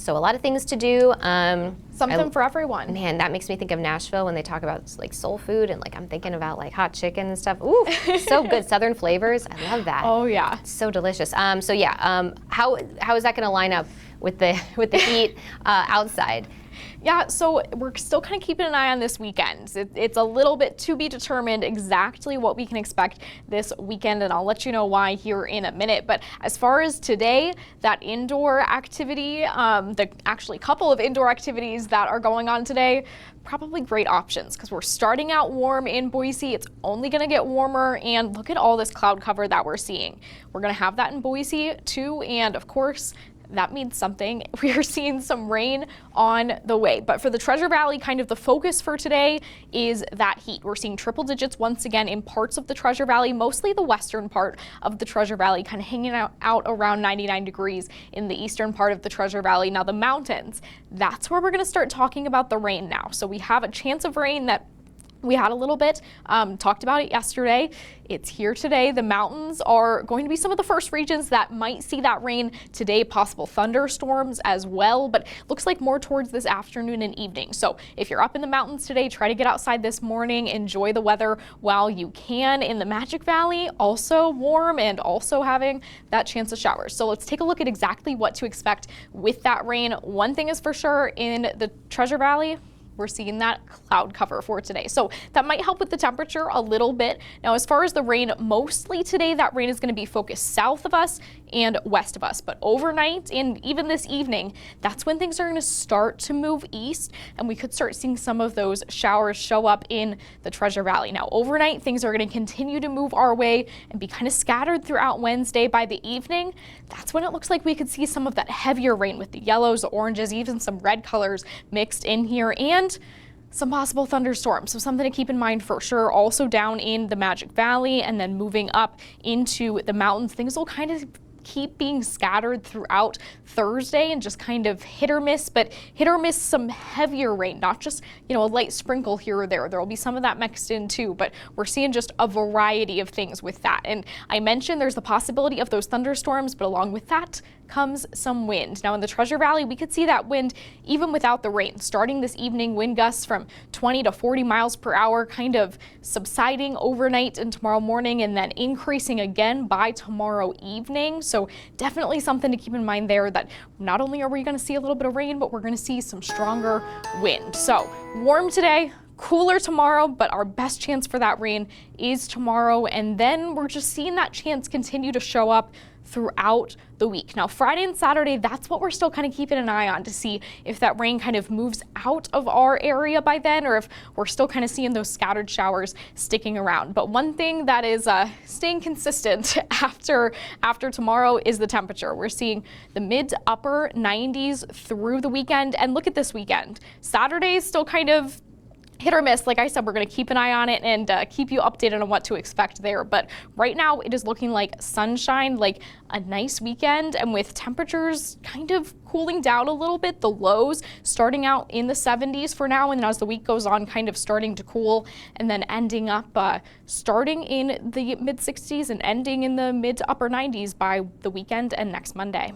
So a lot of things to do. Something for everyone. Man, that makes me think of Nashville when they talk about like soul food, and like I'm thinking about like hot chicken and stuff. Ooh, so good. Southern flavors. I love that. Oh yeah. It's so delicious. How is that going to line up with the heat outside? Yeah, so we're still kind of keeping an eye on this weekend. It's a little bit to be determined exactly what we can expect this weekend, and I'll let you know why here in a minute. But as far as today, that indoor activity, the actually couple of indoor activities that are going on today, probably great options because we're starting out warm in Boise. It's only going to get warmer, and look at all this cloud cover that we're seeing. We're going to have that in Boise too, and of course, that means something. We are seeing some rain on the way. But for the Treasure Valley, kind of the focus for today is that heat. We're seeing triple digits once again in parts of the Treasure Valley, mostly the western part of the Treasure Valley, kind of hanging out around 99 degrees in the eastern part of the Treasure Valley. Now the mountains, that's where we're going to start talking about the rain now. So we have a chance of rain that we had a little bit, talked about it yesterday. It's here today. The mountains are going to be some of the first regions that might see that rain today, possible thunderstorms as well, but looks like more towards this afternoon and evening. So if you're up in the mountains today, try to get outside this morning, enjoy the weather while you can. In the Magic Valley, also warm and also having that chance of showers. So let's take a look at exactly what to expect with that rain. One thing is for sure, in the Treasure Valley, we're seeing that cloud cover for today. So that might help with the temperature a little bit. Now, as far as the rain, mostly today, that rain is going to be focused south of us and west of us. But overnight and even this evening, that's when things are going to start to move east, and we could start seeing some of those showers show up in the Treasure Valley. Now, overnight, things are going to continue to move our way and be kind of scattered throughout Wednesday. By the evening, that's when it looks like we could see some of that heavier rain with the yellows, the oranges, even some red colors mixed in here, and some possible thunderstorms. So something to keep in mind for sure. Also down in the Magic Valley and then moving up into the mountains, things will kind of keep being scattered throughout Thursday and just kind of hit or miss, but hit or miss some heavier rain, not just, a light sprinkle here or there. There will be some of that mixed in too, but we're seeing just a variety of things with that. And I mentioned there's the possibility of those thunderstorms, but along with that comes some wind. Now in the Treasure Valley, we could see that wind even without the rain. Starting this evening, wind gusts from 20 to 40 miles per hour, kind of subsiding overnight and tomorrow morning, and then increasing again by tomorrow evening. So definitely something to keep in mind there, that not only are we going to see a little bit of rain, but we're going to see some stronger wind. So warm today, cooler tomorrow, but our best chance for that rain is tomorrow. And then we're just seeing that chance continue to show up throughout the week. Now, Friday and Saturday, that's what we're still kind of keeping an eye on to see if that rain kind of moves out of our area by then, or if we're still kind of seeing those scattered showers sticking around. But one thing that is staying consistent after tomorrow is the temperature. We're seeing the mid to upper 90s through the weekend. And look at this weekend. Saturday is still kind of hit or miss. Like I said, we're going to keep an eye on it and keep you updated on what to expect there. But right now it is looking like sunshine, like a nice weekend, and with temperatures kind of cooling down a little bit, the lows starting out in the 70s for now, and as the week goes on, kind of starting to cool, and then ending up starting in the mid 60s and ending in the mid to upper 90s by the weekend and next Monday.